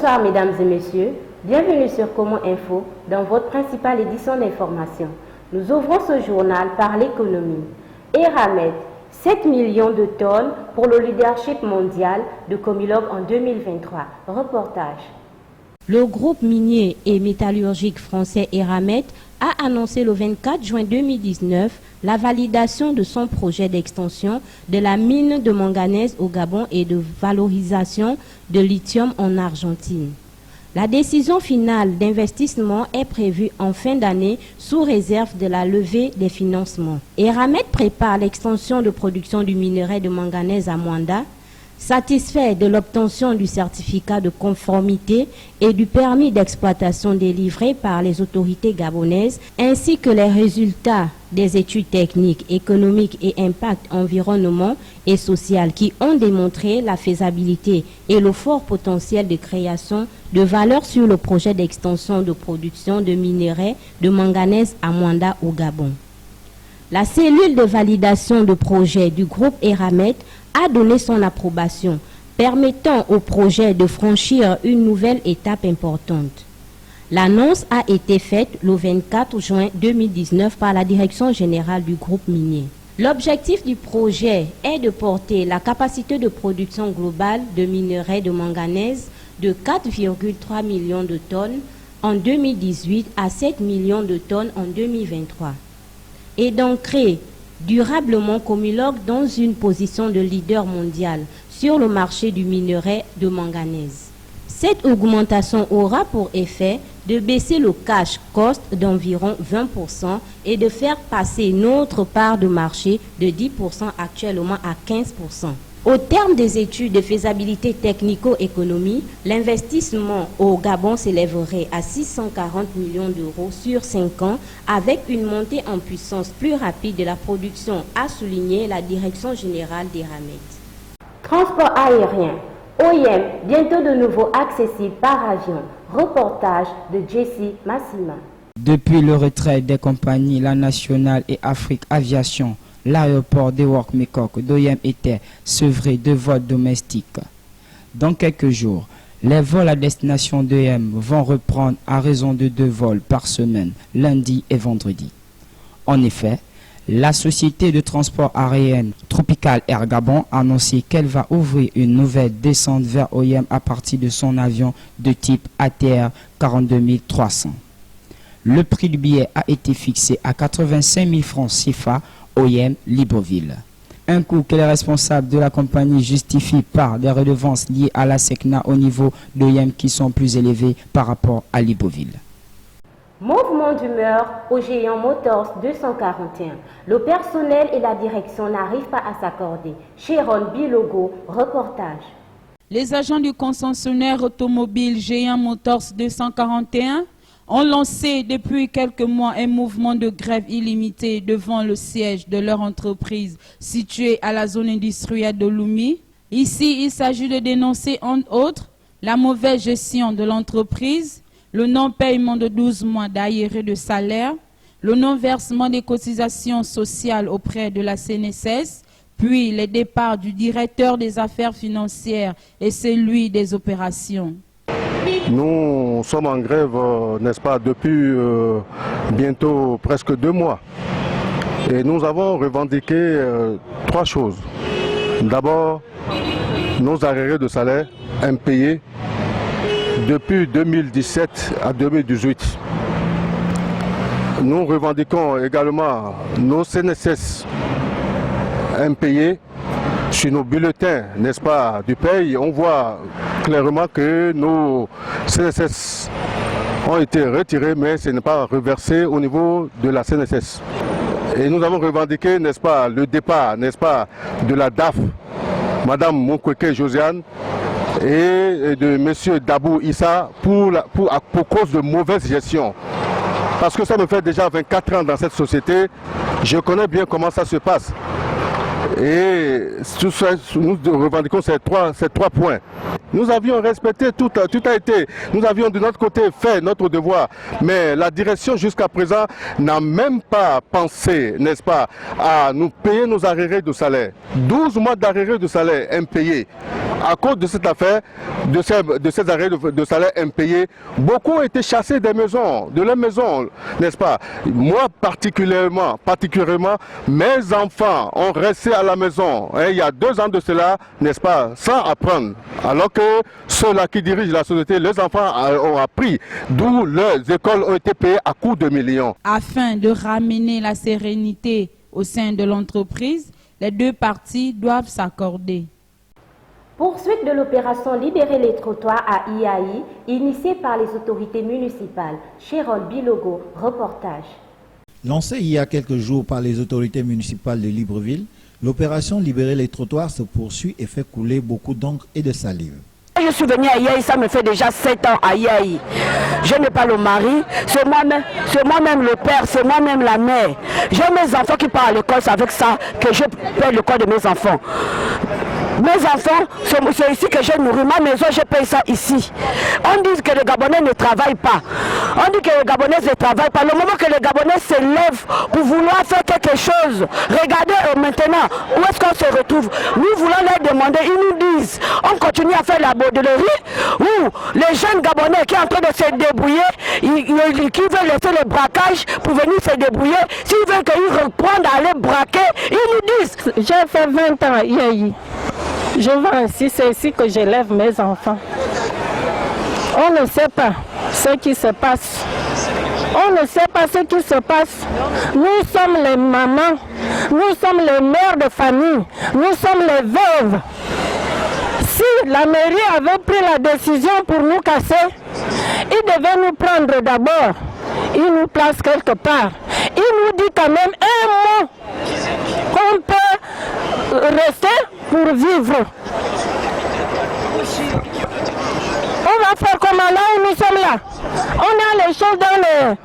Bonsoir mesdames et messieurs, bienvenue sur Comment Info dans votre principale édition d'information. Nous ouvrons ce journal par l'économie. Eramet, 7 millions de tonnes pour le leadership mondial de Comilog en 2023. Reportage. Le groupe minier et métallurgique français Eramet a annoncé le 24 juin 2019 la validation de son projet d'extension de la mine de manganèse au Gabon et de valorisation de lithium en Argentine. La décision finale d'investissement est prévue en fin d'année sous réserve de la levée des financements. Eramet prépare l'extension de production du minerai de manganèse à Moanda, satisfait de l'obtention du certificat de conformité et du permis d'exploitation délivré par les autorités gabonaises, ainsi que les résultats des études techniques, économiques et impact environnement et social qui ont démontré la faisabilité et le fort potentiel de création de valeur sur le projet d'extension de production de minerais de manganèse à Moanda au Gabon. La cellule de validation de projet du groupe Eramet a donné son approbation, permettant au projet de franchir une nouvelle étape importante. L'annonce a été faite le 24 juin 2019 par la Direction générale du groupe minier. L'objectif du projet est de porter la capacité de production globale de minerais de manganèse de 4,3 millions de tonnes en 2018 à 7 millions de tonnes en 2023 et d'ancrer durablement Comilog dans une position de leader mondial sur le marché du minerai de manganèse. Cette augmentation aura pour effet de baisser le cash cost d'environ 20% et de faire passer notre part de marché de 10% actuellement à 15%. Au terme des études de faisabilité technico-économique, l'investissement au Gabon s'élèverait à 640 millions d'euros sur 5 ans avec une montée en puissance plus rapide de la production, a souligné la Direction générale d'Eramet. Transport aérien. OIM, bientôt de nouveau accessible par avion. Reportage de Jessie Massima. Depuis le retrait des compagnies La Nationale et Afrique Aviation, l'aéroport de Work-Mekong d'OIM était sevré de vols domestiques. Dans quelques jours, les vols à destination d'OIM vont reprendre à raison de 2 vols par semaine, lundi et vendredi. En effet, la société de transport aérien Tropical Air Gabon a annoncé qu'elle va ouvrir une nouvelle descente vers OIM à partir de son avion de type ATR 42300. Le prix du billet a été fixé à 85 000 francs CFA OIM Libreville. Un coût que les responsables de la compagnie justifient par des redevances liées à la SECNA au niveau d'OIM qui sont plus élevées par rapport à Libreville. Mouvement d'humeur au géant Motors 241. Le personnel et la direction n'arrivent pas à s'accorder. Sharon Bilogo, reportage. Les agents du concessionnaire automobile géant Motors 241 ont lancé depuis quelques mois un mouvement de grève illimité devant le siège de leur entreprise située à la zone industrielle de Lumi. Ici, il s'agit de dénoncer, entre autres, la mauvaise gestion de l'entreprise, le non-paiement de 12 mois d'arriérés de salaire, le non-versement des cotisations sociales auprès de la CNSS, puis les départs du directeur des affaires financières et celui des opérations. Nous sommes en grève, n'est-ce pas, depuis bientôt presque 2 mois. Et nous avons revendiqué 3 choses. D'abord, nos arriérés de salaire impayés depuis 2017 à 2018. Nous revendiquons également nos CNSS impayés. Sur nos bulletins, n'est-ce pas, du pays, on voit clairement que nos CNSS ont été retirés, mais ce n'est pas reversé au niveau de la CNSS. Et nous avons revendiqué, n'est-ce pas, le départ, n'est-ce pas, de la DAF, Madame Mokweke Josiane, et de M. Dabou Issa pour cause de mauvaise gestion. Parce que ça me fait déjà 24 ans dans cette société, je connais bien comment ça se passe. Et nous revendiquons ces trois points. Nous avions respecté, tout a été, nous avions de notre côté fait notre devoir, mais la direction jusqu'à présent n'a même pas pensé, n'est-ce pas, à nous payer nos arriérés de salaire. 12 mois d'arriérés de salaire impayés. à cause de cette affaire, de ces arrêts de salaire impayés, beaucoup ont été chassés des maisons, de leurs maisons, n'est-ce pas? Moi particulièrement, mes enfants ont resté à la maison, hein, il y a 2 ans de cela, n'est-ce pas, sans apprendre. Alors que ceux-là qui dirigent la société, les enfants ont appris, d'où leurs écoles ont été payées à coups de millions. Afin de ramener la sérénité au sein de l'entreprise, les 2 parties doivent s'accorder. Poursuite de l'opération Libérer les trottoirs à IAI, initiée par les autorités municipales. Chérol Bilogo, reportage. Lancée il y a quelques jours par les autorités municipales de Libreville, l'opération Libérer les trottoirs se poursuit et fait couler beaucoup d'encre et de salive. Je suis venue à IAI, ça me fait déjà 7 ans à IAI. Je n'ai pas le mari, c'est moi-même le père, c'est moi-même la mère. J'ai mes enfants qui partent à l'école, c'est avec ça que je paie le corps de mes enfants. Mes enfants, c'est ici que j'ai nourri ma maison, je paye ça ici. On dit que les Gabonais ne travaillent pas. On dit que les Gabonais ne travaillent pas. Le moment que les Gabonais se lèvent pour vouloir faire quelque chose, regardez maintenant où est-ce qu'on se retrouve. Nous voulons leur demander, ils nous disent, on continue à faire la baudellerie, ou les jeunes Gabonais qui sont en train de se débrouiller, qui veulent laisser le braquage pour venir se débrouiller, s'ils veulent qu'ils reprennent à aller braquer, ils nous disent. J'ai fait 20 ans à IAI. Je vais ainsi, c'est ici que j'élève mes enfants. On ne sait pas ce qui se passe. On ne sait pas ce qui se passe. Nous sommes les mamans, nous sommes les mères de famille, nous sommes les veuves. Si la mairie avait pris la décision pour nous casser, il devait nous prendre d'abord. Il nous place quelque part. Il nous dit quand même un mot qu'on peut rester pour vivre. On va faire comme là où nous sommes là. On a les choses dans les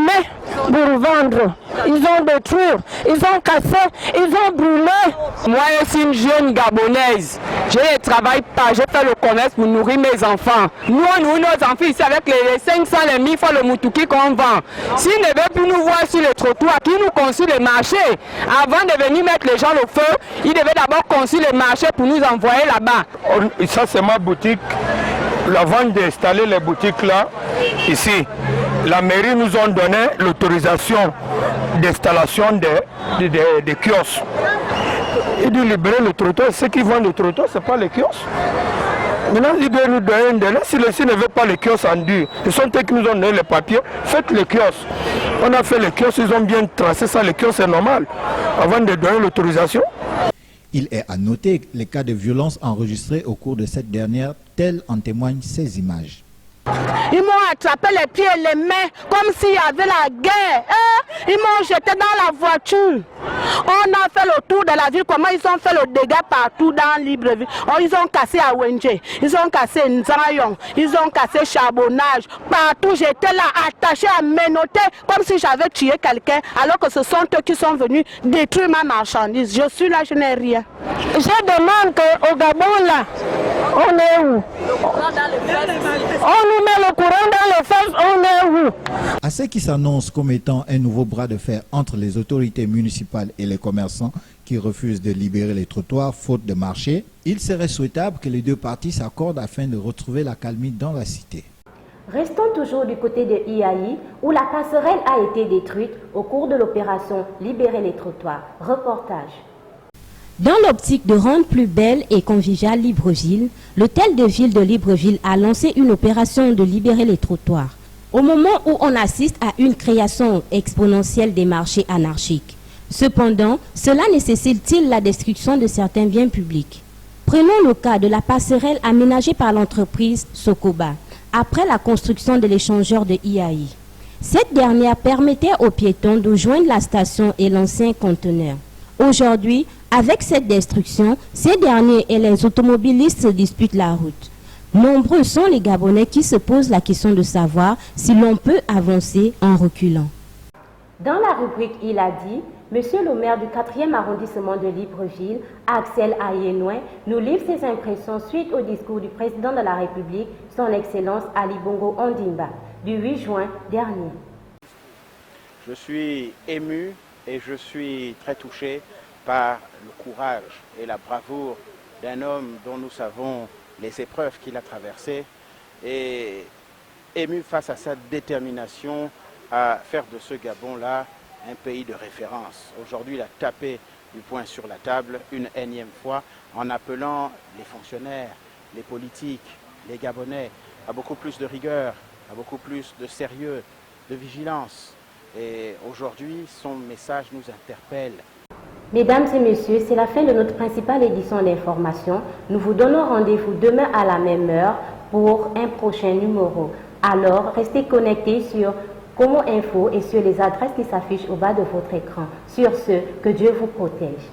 mains pour vendre. Ils ont détruit, ils ont cassé, ils ont brûlé. Moi, je suis une jeune Gabonaise. Je ne travaille pas, je fais le commerce pour nourrir mes enfants. Nous, on nourrit nos enfants ici avec les 500, les 1000 fois le moutouki qu'on vend. S'ils ne veulent plus nous voir sur le trottoir, qu'ils nous construisent les marchés. Avant de venir mettre les gens au feu, ils devaient d'abord construire les marchés pour nous envoyer là-bas. Ça, c'est ma boutique. Avant d'installer les boutiques là, ici, la mairie nous a donné l'autorisation d'installation des kiosques. Ils disent libérer le trottoir. Ceux qui vendent le trottoir, ce n'est pas les kiosques. Maintenant, ils doivent nous donner un délai. Si les ne veulent pas les kiosques en dur, ils sont eux qui nous ont donné les papiers, faites les kiosques. On a fait les kiosques, ils ont bien tracé ça, les kiosques c'est normal, avant de donner l'autorisation. Il est à noter les cas de violence enregistrés au cours de cette dernière, tels en témoignent ces images. Ils m'ont attrapé les pieds et les mains comme s'il y avait la guerre. Ils m'ont jeté dans la voiture. On a fait le tour de la ville. Comment ils ont fait le dégât partout dans Libreville. Ils ont cassé à Wenje, ils ont cassé Nzayong, ils ont cassé Charbonnage. Partout j'étais là attaché à menotter comme si j'avais tué quelqu'un. Alors que ce sont eux qui sont venus détruire ma marchandise. Je suis là, je n'ai rien. Je demande qu'au Gabon là, on est où? On nous met le courant dans les fesses, on est où? À ce qui s'annonce comme étant un nouveau bras de fer entre les autorités municipales et les commerçants qui refusent de libérer les trottoirs faute de marché, il serait souhaitable que les 2 parties s'accordent afin de retrouver la calmie dans la cité. Restons toujours du côté de IAI où la passerelle a été détruite au cours de l'opération Libérer les trottoirs. Reportage. Dans l'optique de rendre plus belle et conviviale Libreville, l'hôtel de ville de Libreville a lancé une opération de libérer les trottoirs. Au moment où on assiste à une création exponentielle des marchés anarchiques. Cependant, cela nécessite-t-il la destruction de certains biens publics? Prenons le cas de la passerelle aménagée par l'entreprise Sokoba, après la construction de l'échangeur de IAI. Cette dernière permettait aux piétons de joindre la station et l'ancien conteneur. Aujourd'hui, avec cette destruction, ces derniers et les automobilistes se disputent la route. Nombreux sont les Gabonais qui se posent la question de savoir si l'on peut avancer en reculant. Dans la rubrique « Il a dit », Monsieur le maire du 4e arrondissement de Libreville, Axel Ayenoin, nous livre ses impressions suite au discours du président de la République, son Excellence Ali Bongo Ondimba, du 8 juin dernier. Je suis ému et je suis très touché par le courage et la bravoure d'un homme dont nous savons les épreuves qu'il a traversées, et ému face à sa détermination à faire de ce Gabon-là un pays de référence. Aujourd'hui, il a tapé du poing sur la table une énième fois en appelant les fonctionnaires, les politiques, les Gabonais à beaucoup plus de rigueur, à beaucoup plus de sérieux, de vigilance. Et aujourd'hui, son message nous interpelle. Mesdames et messieurs, c'est la fin de notre principale édition d'information. Nous vous donnons rendez-vous demain à la même heure pour un prochain numéro. Alors, restez connectés sur Como Info et sur les adresses qui s'affichent au bas de votre écran. Sur ce, que Dieu vous protège.